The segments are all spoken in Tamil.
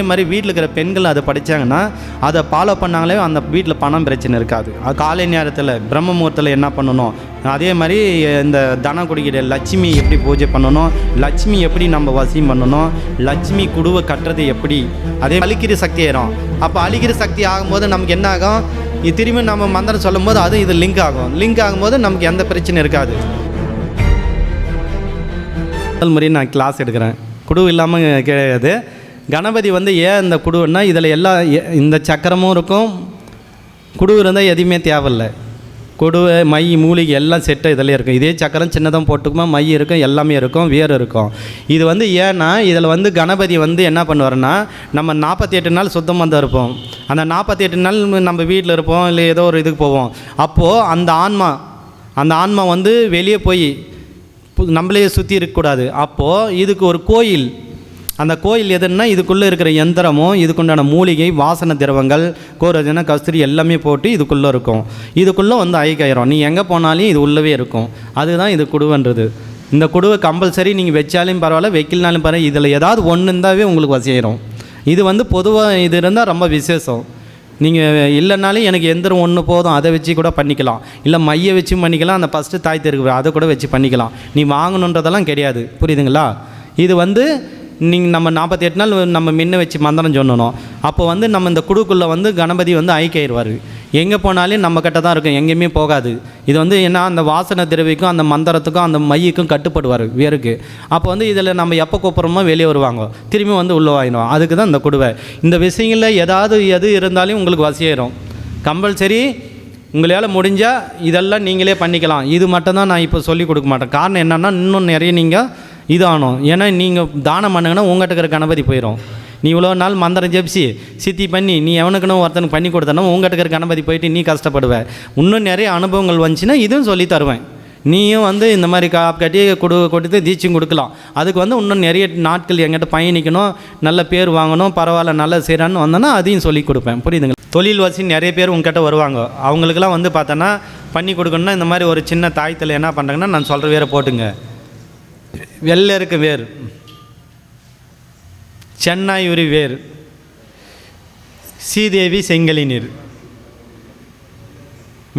அதே மாதிரி வீட்டில் இருக்கிற பெண்கள் அதை படித்தாங்கன்னா அதை ஃபாலோ பண்ணாங்களே அந்த வீட்டில் பணம் பிரச்சனை இருக்காது. அது காலை நேரத்தில் பிரம்ம முகூர்த்தத்தில் என்ன பண்ணணும், அதே மாதிரி இந்த தன குடிக்கிற லட்சுமி எப்படி பூஜை பண்ணணும், லட்சுமி எப்படி நம்ம வசியம் பண்ணணும், லட்சுமி குடுவை கட்டுறது எப்படி, அதே அழிக்கிற சக்தி ஆயிரும். அப்போ அழிக்கிற சக்தி ஆகும்போது நமக்கு என்ன ஆகும், இது திரும்பி நம்ம மந்திரம் சொல்லும் போது அது இது லிங்க் ஆகும். லிங்க் ஆகும்போது நமக்கு எந்த பிரச்சனை இருக்காது. முதல் முறை நான் கிளாஸ் எடுக்கிறேன், குடு இல்லாமல் கிடையாது. கணபதி ஏன் இந்த குடுன்னா இதில் எல்லாம் இந்த சக்கரமும் இருக்கும், குடு இருந்தால் எதுவுமே தேவையில்லை. குடு மை மூலிகை எல்லாம் செட்டு இதில் இருக்கும். இதே சக்கரம் சின்னதாக போட்டுக்குமா, மை இருக்கும், எல்லாமே இருக்கும், வேறு இருக்கும். இது ஏன்னா இதில் கணபதி என்ன பண்ணுவார்னா, நம்ம 48 நாள் சுத்தமாக தான் இருப்போம். அந்த 48 நாள் நம்ம வீட்டில் இருப்போம், இல்லை ஏதோ ஒரு இதுக்கு போவோம். அப்போது அந்த ஆன்மா வெளியே போய் நம்மளே சுற்றி இருக்கக்கூடாது. அப்போது இதுக்கு ஒரு கோயில், அந்த கோயில் எதுன்னா இதுக்குள்ளே இருக்கிற யந்திரமும் இதுக்குண்டான மூலிகை வாசன திரவங்கள் கோரஜன கஸ்தூரி எல்லாமே போட்டு இதுக்குள்ளே இருக்கும். இதுக்குள்ளே ஐக்காயிரம் நீ எங்கே போனாலும் இது உள்ளவே இருக்கும். அதுதான் இது குடுவன்றது. இந்த குடுவை கம்பல்சரி நீங்கள் வச்சாலும் பரவாயில்ல, வைக்கலனாலும் பரவாயில்ல, இதில் ஏதாவது ஒன்று இருந்தாவே உங்களுக்கு வசியாயிரும். இது பொதுவாக இது இருந்தால் ரொம்ப விசேஷம். நீங்கள் இல்லைனாலும் எனக்கு எந்திரம் ஒன்று போதும், அதை வச்சு கூட பண்ணிக்கலாம். இல்லை மையை வச்சு பண்ணிக்கலாம், அந்த ஃபஸ்ட்டு தாய் தெருக்கு அதை கூட வச்சு பண்ணிக்கலாம். நீ வாங்கணுன்றதெல்லாம் கிடையாது, புரியுதுங்களா? இது நீங்கள் நம்ம 48 நாள் நம்ம முன்ன வச்சு மந்திரம் சொன்னோம். அப்போ நம்ம இந்த குடுக்குள்ளே கணபதி ஐக்கியாயிருவார். எங்கே போனாலும் நம்ம கிட்ட தான் இருக்கும், எங்கேயுமே போகாது. இது என்ன, அந்த வாசனை திரவிக்கும் அந்த மந்திரத்துக்கும் அந்த மையக்கும் கட்டுப்படுவார் வேருக்கு. அப்போ இதில் நம்ம எப்போ கூப்பிட்றோமோ வெளியே வருவாங்க, திரும்பி உள்ளே வாங்கிடுவோம். அதுக்கு தான் இந்த குடுவை. இந்த விஷயங்களில் எது இருந்தாலும் உங்களுக்கு வசியாயிரும். கம்பல்சரி உங்களால் முடிஞ்சால் இதெல்லாம் நீங்களே பண்ணிக்கலாம். இது மட்டும்தான் நான் இப்போ சொல்லிக் கொடுக்க மாட்டேன். காரணம் என்னென்னா, இன்னும் நிறைய நீங்கள் இதாகணும். ஏன்னா நீங்கள் தானம் பண்ணுங்கன்னா உங்கள்கிட்ட இருக்கிற கணபதி போயிடும். நீ இவ்வளோ நாள் மந்திரம் ஜெபிச்சு சித்தி பண்ணி நீ எவனுக்குன்னு ஒருத்தனுக்கு பண்ணி கொடுத்தனா உங்கள்கிட்ட இருக்கிற கணபதி போயிட்டு நீ கஷ்டப்படுவேன். இன்னும் நிறைய அனுபவங்கள் வந்துச்சுன்னா இதுவும் சொல்லி தருவேன். நீயும் இந்த மாதிரி கட்டி கொடுத்து தீட்சையும் கொடுக்கலாம். அதுக்கு இன்னும் நிறைய நாட்கள் எங்கிட்ட பயணிக்கணும், நல்ல பேர் வாங்கணும், பரவாயில்ல நல்ல செய்கிறான்னு வந்தோன்னா அதையும் சொல்லி கொடுப்பேன். புரியுதுங்க? தொழில் வசி நிறைய பேர் உங்ககிட்ட வருவாங்க. அவங்களுக்கெல்லாம் பார்த்தோன்னா பண்ணி கொடுக்கணுன்னா இந்த மாதிரி ஒரு சின்ன தாயத்தில் என்ன பண்ணுறாங்கன்னா, நான் சொல்கிற வேரை போட்டுங்க. வெள்ளை இருக்க வேர், சென்னாயுரி வேர், சீதேவி செங்கலி நீர்,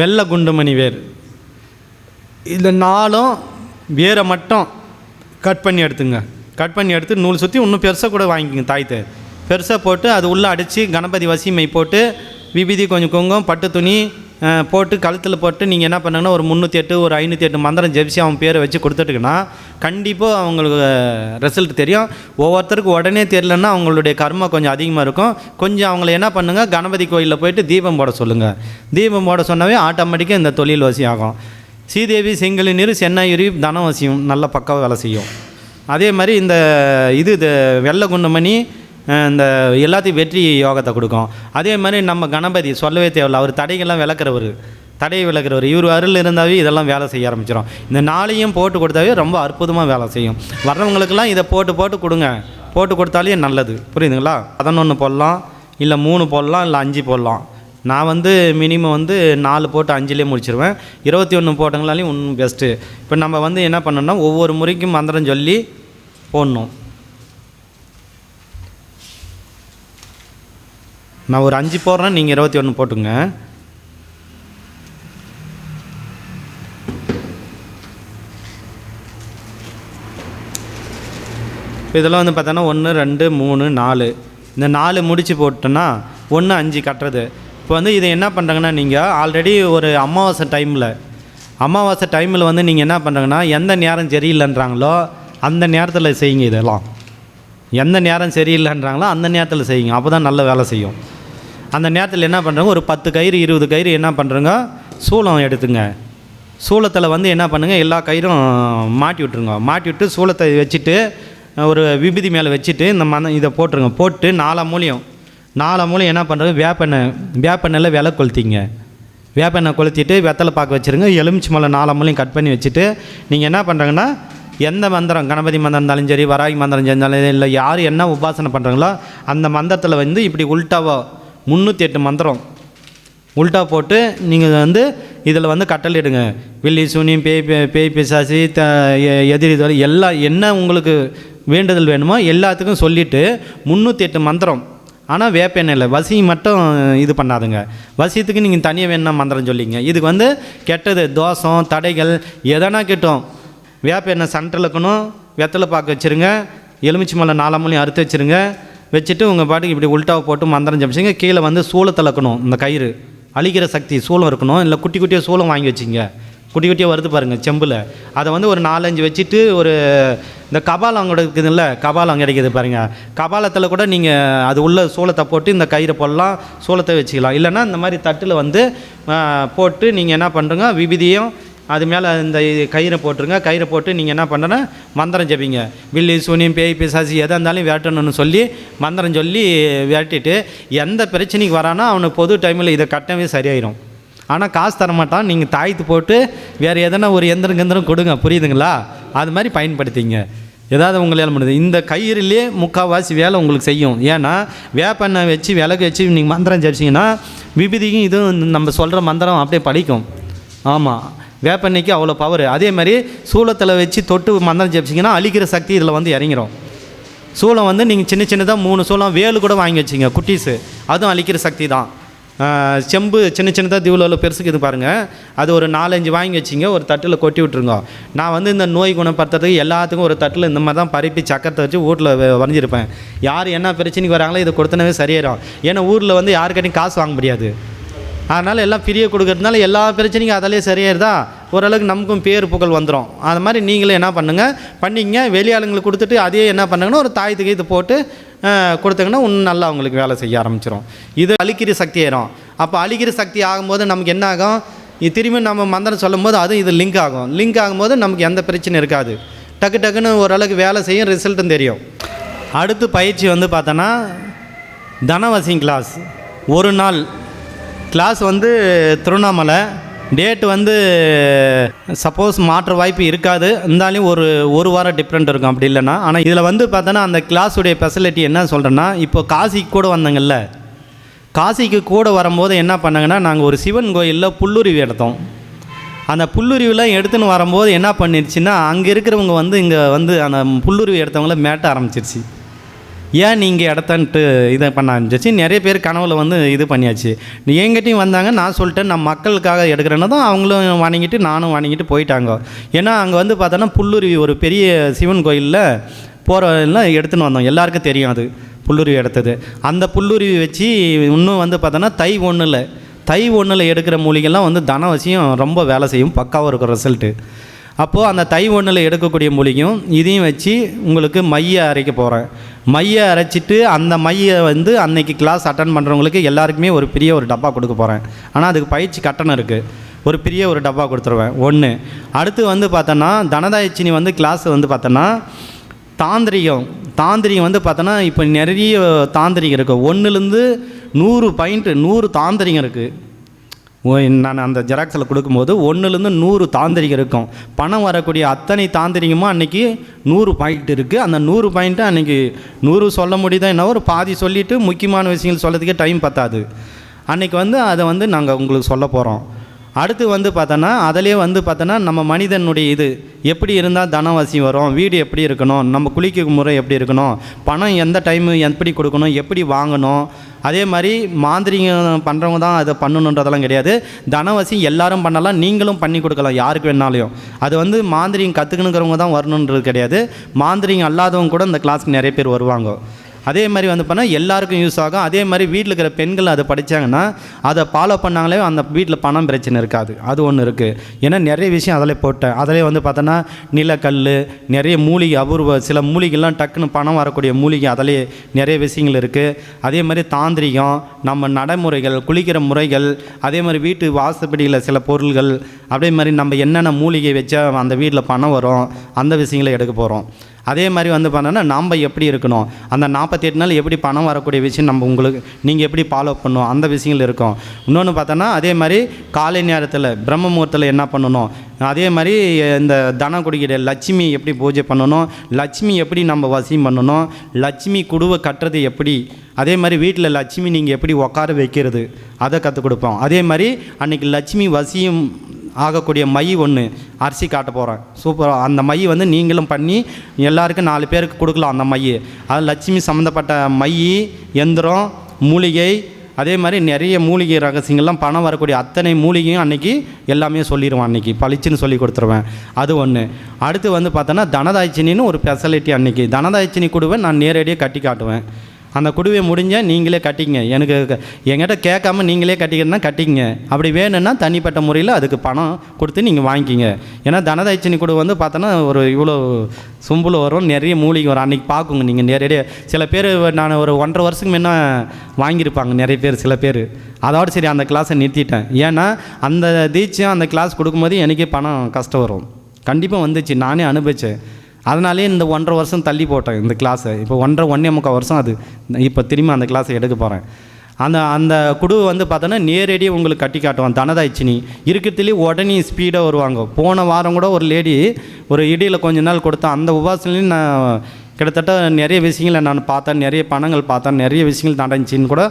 வெள்ளை குண்டுமணி வேர், இந்த 4 வேரை மட்டும் கட் பண்ணி எடுத்துங்க. கட் பண்ணி எடுத்து நூல் சுற்றி இன்னும் பெருசாக கூட வாங்கிக்கோங்க. தாயத்தை பெருசாக போட்டு அது உள்ளே அடித்து கணபதி வசிமை போட்டு விபூதி கொஞ்சம் குங்குமம் பட்டு துணி போட்டு கழுத்தில் போட்டு நீங்கள் என்ன பண்ணுங்கன்னா ஒரு 308 ஒரு 508 மந்திரம் ஜெபிச்சு அவன் பேரை வச்சு கொடுத்துட்டுக்குன்னா கண்டிப்பாக அவங்களுக்கு ரிசல்ட் தெரியும். ஒவ்வொருத்தருக்கு உடனே தெரியலன்னா அவங்களுடைய கர்மா கொஞ்சம் அதிகமாக இருக்கும். கொஞ்சம் அவங்கள என்ன பண்ணுங்கள், கணபதி கோயிலில் போயிட்டு தீபம் போட சொல்லுங்கள். தீபம் போட சொன்னாவே ஆட்டோமேட்டிக்காக இந்த தொழில் வசியம் ஆகும். சீதேவி செங்கலி நீர் சென்னாயுரி தனவசியம் நல்ல பக்காவாக வேலை செய்யும். அதே மாதிரி இந்த வெள்ளை குண்டுமணி இந்த எல்லாத்தையும் வெற்றி யோகத்தை கொடுக்கும். அதே மாதிரி நம்ம கணபதி சொல்லவே தேவையில்லை, அவர் தடைகள்லாம் தடையை விளக்குறவர். இவர் அருள் இருந்தாவே இதெல்லாம் வேலை செய்ய ஆரம்பிச்சிடும். இந்த 4ஐயும் போட்டு கொடுத்தாவே ரொம்ப அற்புதமாக வேலை செய்யும். வர்றவங்களுக்கெல்லாம் இதை போட்டு கொடுங்க. போட்டு கொடுத்தாலே நல்லது, புரியுதுங்களா? 11 போடலாம், இல்லை 3 போடலாம், இல்லை 5 போடலாம். நான் மினிமம் 4 போட்டு 5லேயே முடிச்சிருவேன். 21 போட்டங்களாலையும் இன்னும் பெஸ்ட்டு. இப்போ நம்ம என்ன பண்ணணும்னா, ஒவ்வொரு முறைக்கும் மந்திரம் சொல்லி போடணும். நான் ஒரு 5 போடுறேன், நீங்கள் 21 போட்டுங்க. இப்போ இதெல்லாம் பார்த்தோன்னா 1 2 3 4 இந்த 4 முடித்து போட்டோன்னா 1 5 கட்டுறது. இப்போ இதை என்ன பண்ணுறாங்கன்னா, நீங்கள் ஆல்ரெடி ஒரு அமாவாசை டைமில் நீங்கள் என்ன பண்ணுறாங்கன்னா, எந்த நேரம் சரியில்லைன்றாங்களோ அந்த நேரத்தில் செய்யுங்க. இதெல்லாம் எந்த நேரம் சரியில்லைன்றாங்களோ அந்த நேரத்தில் செய்யுங்க. அப்போ தான் நல்ல வேலை செய்யும். அந்த நேரத்தில் என்ன பண்ணுறாங்க, ஒரு 10 கயிறு 20 கயிறு என்ன பண்ணுறங்க, சூளம் எடுத்துங்க. சூளத்தில் என்ன பண்ணுங்கள், எல்லா கயிறும் மாட்டி விட்ருங்க. மாட்டி விட்டு சூளத்தை வச்சுட்டு ஒரு விபூதி மேலே வச்சுட்டு இந்த இதை போட்டுருங்க. போட்டு 4 மூலையும் என்ன பண்ணுறது, வேப்பெண்ணெயில் விலை கொளுத்திங்க. வேப்பெண்ணெய் கொளுத்திட்டு வெத்தலை பாக்கு வச்சுருங்க. எலுமிச்சி மலை 4 மூலையும் கட் பண்ணி வச்சுட்டு நீங்கள் என்ன பண்ணுறாங்கன்னா, எந்த மந்திரம் கணபதி மந்திரம் இருந்தாலும் சரி, வராகி மந்திரம் இருந்தாலும் இல்லை, யார் என்ன உபாசனை பண்ணுறாங்களோ அந்த மந்திரத்தில் இப்படி உல்ட்டாவோ 308 மந்திரம் உல்ட்டா போட்டு நீங்கள் இதில் கட்டளையிடுங்க. வில்லி சூனியம் பேய் பிசாசி எதிரி எல்லாம் என்ன உங்களுக்கு வேண்டுதல் வேணுமோ எல்லாத்துக்கும் சொல்லிவிட்டு 308 மந்திரம். ஆனால் வேப்ப எண்ணெயில் வசி மட்டும் இது பண்ணாதுங்க. வசியத்துக்கு நீங்கள் தனியாக வேணும்னா மந்திரம் சொல்லிங்க. இதுக்கு வந்து கெட்டது தோஷம் தடைகள் எதனா கிட்டும். வேப்ப எண்ணெய் சென்டரில் இருக்கணும், வெத்தலை பாக்கு வச்சுருங்க, எலுமிச்சி மலை 4 மூலையும் அறுத்து வச்சுருங்க. வச்சுட்டு உங்கள் பாட்டுக்கு இப்படி உல்ட்டாவை போட்டு மந்திரம் ஜபிச்சிங்க. கீழே வந்து சூளத்தில் இருக்கணும், இந்த கயிறு அழிக்கிற சக்தி சூளம் இருக்கணும். இல்லை குட்டி குட்டியாக சூளம் வாங்கி வச்சிங்க, குட்டி குட்டியாக வருது பாருங்கள் செம்பில். அதை வந்து ஒரு 4-5 வச்சுட்டு ஒரு இந்த கபாலம் கூட இருக்குதுல்ல, கபாலம் கிடைக்கிது பாருங்கள். கபாலத்தில் கூட நீங்கள் அது உள்ள சூளத்தை போட்டு இந்த கயிறை போடலாம், சூளத்தை வச்சுக்கலாம். இல்லைன்னா இந்த மாதிரி தட்டில் வந்து போட்டு நீங்கள் என்ன பண்ணுறங்க, விபூதியும் அது மேலே இந்த கயிறை போட்டுருங்க. கயிறை போட்டு நீங்கள் என்ன பண்ணுறேன்னா மந்திரம் ஜபிங்க. வில்லி சூனியம் பேய் பிசாசி எதாக இருந்தாலும் வேட்டணும்னு சொல்லி மந்திரம் சொல்லி வேட்டிட்டு எந்த பிரச்சனைக்கு வரானோ அவனுக்கு பொது டைமில் இதை கட்டவே சரியாயிடும். ஆனால் காசு தரமாட்டான். நீங்கள் தாய்த்து போட்டு வேறு எதனா ஒரு எந்திரம் கொடுங்க, புரியுதுங்களா? அது மாதிரி பயன்படுத்திங்க. ஏதாவது உங்களால் முடியுது. இந்த கயிறுலேயே முக்கால்வாசி வேலை உங்களுக்கு செய்யும். ஏன்னா வேப்பெண்ணெய் வச்சு விளக்கு வச்சு நீங்கள் மந்திரம் ஜபிச்சிங்கன்னா விபூதிக்கும் இதுவும் நம்ம சொல்கிற மந்திரம் அப்படியே படிக்கும். ஆமாம், வேப்பெண்ணெய்க்கு அவ்வளோ பவர். அதே மாதிரி சூளத்தில் வச்சு தொட்டு மந்திரம் ஜபிச்சிங்கன்னா அழிக்கிற சக்தி இதில் வந்து இறங்கிடும். சூளம் வந்து நீங்கள் சின்ன சின்னதாக 3 சூளம் வேலு கூட வாங்கி வச்சிங்க குட்டீஸு, அதுவும் அழிக்கிற சக்தி தான். செம்பு சின்ன சின்னதாக தீவில் பெருசுக்கு இது பாருங்கள், அது ஒரு 4-5 வாங்கி வச்சிங்க, ஒரு தட்டில் கொட்டி விட்ருங்க. நான் வந்து இந்த நோய் குணப்படுத்துறதுக்கு எல்லாத்துக்கும் ஒரு தட்டில் இந்த மாதிரி தான் பருப்பி சக்கரத்தை வச்சு வீட்டில் வரைஞ்சிருப்பேன். யார் என்ன பிரச்சனைக்கு வராங்களோ இதை கொடுத்தனவே சரியாயிடும். ஏன்னா ஊரில் வந்து யாருக்கிட்டையும் காசு வாங்க முடியாது. அதனால் எல்லாம் ஃப்ரீயாக கொடுக்கறதுனால எல்லா பிரச்சனைக்கும் அதிலே சரியாயிருதா, ஓரளவுக்கு நமக்கும் பேர் புகழ் வந்துடும். அது மாதிரி நீங்களே என்ன பண்ணுங்கள், பண்ணிங்க. வெளியாளுங்களுக்கு கொடுத்துட்டு அதே என்ன பண்ணுங்கன்னா ஒரு தாயத்துக்கு இது போட்டு கொடுத்தீங்கன்னா இன்னும் நல்லா அவங்களுக்கு வேலை செய்ய ஆரம்பிச்சிடும். இது அழிக்கிற சக்தி ஆயிரும். அப்போ அழிக்கிற சக்தி ஆகும்போது நமக்கு என்ன ஆகும், இது திரும்பி நம்ம மந்திரம் சொல்லும் போது அது இது லிங்க் ஆகும். லிங்க் ஆகும்போது நமக்கு எந்த பிரச்சனையும் இருக்காது. டக்கு டக்குன்னு ஓரளவுக்கு வேலை செய்யும், ரிசல்ட்டும் தெரியும். அடுத்து பயிற்சி வந்து பார்த்தோன்னா தனவசியம் கிளாஸ். ஒரு நாள் கிளாஸ் வந்து திருவண்ணாமலை. டேட் வந்து சப்போஸ் மாற்ற வாய்ப்பு இருக்காது, இருந்தாலும் ஒரு வாரம் டிஃப்ரெண்ட் இருக்கும் அப்படி இல்லைன்னா. ஆனால் இதில் வந்து பார்த்தோன்னா அந்த கிளாஸுடைய ஃபெசிலிட்டி என்ன சொல்கிறேன்னா, இப்போ காசிக்கு கூட வந்தாங்கல்ல, காசிக்கு கூட வரும்போது என்ன பண்ணாங்கன்னா நாங்கள் ஒரு சிவன் கோயிலில் புல்லுருவி எடுத்தோம். அந்த புல்லுருவிலாம் எடுத்துன்னு வரும்போது என்ன பண்ணிடுச்சுன்னா அங்கே இருக்கிறவங்க வந்து இங்கே வந்து அந்த புல்லுருவி எடுத்தவங்கள மேட்ட ஆரம்பிச்சிருச்சு. ஏன் நீங்கள் இடத்தன்ட்டு இதை பண்ண ஆரம்பிச்சிச்சு. நிறைய பேர் கனவுல வந்து இது பண்ணியாச்சு. என்கிட்டையும் வந்தாங்க, நான் சொல்லிட்டேன் நான் மக்களுக்காக எடுக்கிறேன்னு தான். அவங்களும் வணங்கிட்டு நானும் வணங்கிட்டு போயிட்டாங்க. ஏன்னா அங்கே வந்து பார்த்தோன்னா புல்லுருவி ஒரு பெரிய சிவன் கோயிலில் போகிறதெல்லாம் எடுத்துன்னு வந்தோம். எல்லாருக்கும் தெரியும் அது புல்லுருவி எடுத்தது. அந்த புல்லுருவி வச்சு இன்னும் வந்து பார்த்தோன்னா தை 1 எடுக்கிற மூலிகைலாம் வந்து தனவசியம் ரொம்ப வேலை செய்யும், பக்காவாக இருக்கும் ரிசல்ட்டு. அப்போது அந்த தை 1 எடுக்கக்கூடிய மூலிகையும் இதையும் வச்சு உங்களுக்கு மையை அரைக்க போகிறேன். மையை அரைச்சிட்டு அந்த மையை வந்து அன்னைக்கு கிளாஸ் அட்டன் பண்ணுறவங்களுக்கு எல்லாருக்குமே ஒரு பெரிய ஒரு டப்பா கொடுக்க போகிறேன். ஆனால் அதுக்கு பயிற்சி கட்டணம் இருக்குது. ஒரு பெரிய ஒரு டப்பா கொடுத்துருவேன். 1. அடுத்து வந்து பார்த்தோன்னா தனதாயச்சினி வந்து கிளாஸ் வந்து பார்த்தோன்னா தாந்திரிகம் வந்து பார்த்தோன்னா இப்போ நிறைய தாந்திரிகம் இருக்குது. 1லேருந்து 100 பாயிண்ட் 100 தாந்திரிகம் இருக்குது. நான் அந்த ஜெராக்ஸில் கொடுக்கும்போது 1லேருந்து 100 தாந்திரிகம் இருக்கும். பணம் வரக்கூடிய அத்தனை தாந்திரிகமும் அன்றைக்கி 100 பாயிண்ட் இருக்குது. அந்த 100 பாயிண்ட்டு அன்றைக்கி 100 சொல்ல முடியுதா என்ன, ஒரு பாதி சொல்லிவிட்டு முக்கியமான விஷயங்கள் சொல்கிறதுக்கே டைம் பத்தாது. அன்றைக்கி வந்து அதை வந்து நாங்கள் உங்களுக்கு சொல்ல போகிறோம். அடுத்து வந்து பார்த்தோன்னா அதிலே வந்து பார்த்தோன்னா நம்ம மனிதனுடைய இது எப்படி இருந்தால் தனவசியம் வரும், வீடு எப்படி இருக்கணும், நம்ம குளிக்கும் முறை எப்படி இருக்கணும், பணம் எந்த டைமு எப்படி கொடுக்கணும், எப்படி வாங்கணும். அதே மாதிரி மாந்திரிகம் பண்ணுறவங்க தான் அதை பண்ணணுன்றதெல்லாம் கிடையாது. தனவசியம் எல்லாரும் பண்ணலாம், நீங்களும் பண்ணி கொடுக்கலாம் யாருக்கு வேணாலையும். அது வந்து மாந்திரிகம் கற்றுக்கணுங்கிறவங்க தான் வரணுன்றது கிடையாது. மாந்திரிகம் அல்லாதவங்க கூட இந்த கிளாஸுக்கு நிறைய பேர் வருவாங்க. அதே மாதிரி வந்து பண்ணால் எல்லாருக்கும் யூஸ் ஆகும். அதே மாதிரி வீட்டில் இருக்கிற பெண்கள் அதை படித்தாங்கன்னா அதை ஃபாலோ பண்ணாங்களே அந்த வீட்டில் பணம் பிரச்சனை இருக்காது. அது ஒன்று இருக்குது. ஏன்னா நிறைய விஷயம் அதில் போட்டேன். அதிலே வந்து பார்த்தோன்னா நிலக்கல், நிறைய மூலிகை, அபூர்வ சில மூலிகைலாம் டக்குன்னு பணம் வரக்கூடிய மூலிகை, அதிலே நிறைய விஷயங்கள் இருக்குது. அதே மாதிரி தாந்திரிகம், நம்ம நடைமுறைகள், குளிக்கிற முறைகள், அதே மாதிரி வீட்டு வாசப்படியில் சில பொருள்கள், அதே மாதிரி நம்ம என்னென்ன மூலிகை வச்சா அந்த வீட்டில் பணம் வரும், அந்த விஷயங்களை எடுக்க போகிறோம். அதே மாதிரி வந்து பார்த்தோன்னா நாம் எப்படி இருக்கணும், அந்த 48 நாள் எப்படி பணம் வரக்கூடிய விஷயம் நம்ம உங்களுக்கு நீங்கள் எப்படி ஃபாலோ பண்ணணும், அந்த விஷயங்கள் இருக்கும். இன்னொன்று பார்த்தோன்னா அதே மாதிரி காலை நேரத்தில் பிரம்ம முகூர்த்தத்தில் என்ன பண்ணணும், அதே மாதிரி இந்த தனம் குடிக்கிற லட்சுமி எப்படி பூஜை பண்ணணும், லட்சுமி எப்படி நம்ம வசியம் பண்ணணும், லட்சுமி குடுவை கட்டுறது எப்படி, அதே மாதிரி வீட்டில் லட்சுமி நீங்கள் எப்படி உட்கார வைக்கிறது அதை கற்றுக் கொடுப்போம். அதே மாதிரி அன்றைக்கி லட்சுமி வசியம் ஆகக்கூடிய மை ஒன்று அரிசி காட்ட போகிறேன். சூப்பராக அந்த மை வந்து நீங்களும் பண்ணி எல்லாருக்கும் 4 பேருக்கு கொடுக்கலாம். அந்த மை அது லட்சுமி சம்மந்தப்பட்ட மை, எந்திரம், மூலிகை, அதே மாதிரி நிறைய மூலிகை ரகசியங்கள்லாம் பணம் வரக்கூடிய அத்தனை மூலிகையும் அன்றைக்கி எல்லாமே சொல்லிடுவேன். அன்றைக்கி பளிச்சுன்னு சொல்லி கொடுத்துருவேன். அது ஒன்று. அடுத்து வந்து பார்த்தோன்னா தனதாய்ச்சினின்னு ஒரு ஸ்பெஷாலிட்டி. அன்றைக்கி தனதாய்ச்சினி குடுவை நான் நேரடியாக கட்டி காட்டுவேன். அந்த குடுவையை முடிஞ்சால் நீங்களே கட்டிங்க, எனக்கு என்கிட்ட கேட்காம நீங்களே கட்டிக்கிறதுனா கட்டிங்க. அப்படி வேணும்னா தனிப்பட்ட முறையில் அதுக்கு பணம் கொடுத்து நீங்கள் வாங்கிக்கிங்க. ஏன்னா தனதாய்ச்சினி குடுவை வந்து பார்த்தோன்னா ஒரு இவ்வளோ சும்புல் வரும், நிறைய மூலிகை வரும். அன்றைக்கி பார்க்குங்க நீங்கள் நேரடியாக. சில பேர் நான் ஒரு 1.5 வருஷத்துக்கு முன்னே வாங்கியிருப்பாங்க நிறைய பேர், சில பேர். அதோடு சரி அந்த கிளாஸை நிறுத்திட்டேன். ஏன்னா அந்த தீட்சையும் அந்த கிளாஸ் கொடுக்கும்போது எனக்கே பணம் கஷ்டம் வரும். கண்டிப்பாக வந்துச்சு, நானே அனுபவித்தேன். அதனாலே இந்த 1.5 வருஷம் தள்ளி போட்டேன் இந்த கிளாஸை. இப்போ 1.5 வருஷம் அது இப்போ திரும்பி அந்த கிளாஸை எடுக்க போகிறேன். அந்த குடுவை வந்து பார்த்தோன்னா நேரடியாக உங்களுக்கு கட்டி காட்டுவான். தனதாய்ச்சினி இருக்கிறதுலேயே உடனே ஸ்பீடாக வருவாங்க. போன வாரம் கூட ஒரு லேடி ஒரு இடியில் கொஞ்ச நாள் கொடுத்தா, அந்த உபாசனையும் நான் கிட்டத்தட்ட நிறைய விஷயங்களை நான் பார்த்தேன், நிறைய பணங்கள் பார்த்தேன், நிறைய விஷயங்கள் நடந்துச்சின்னு கூட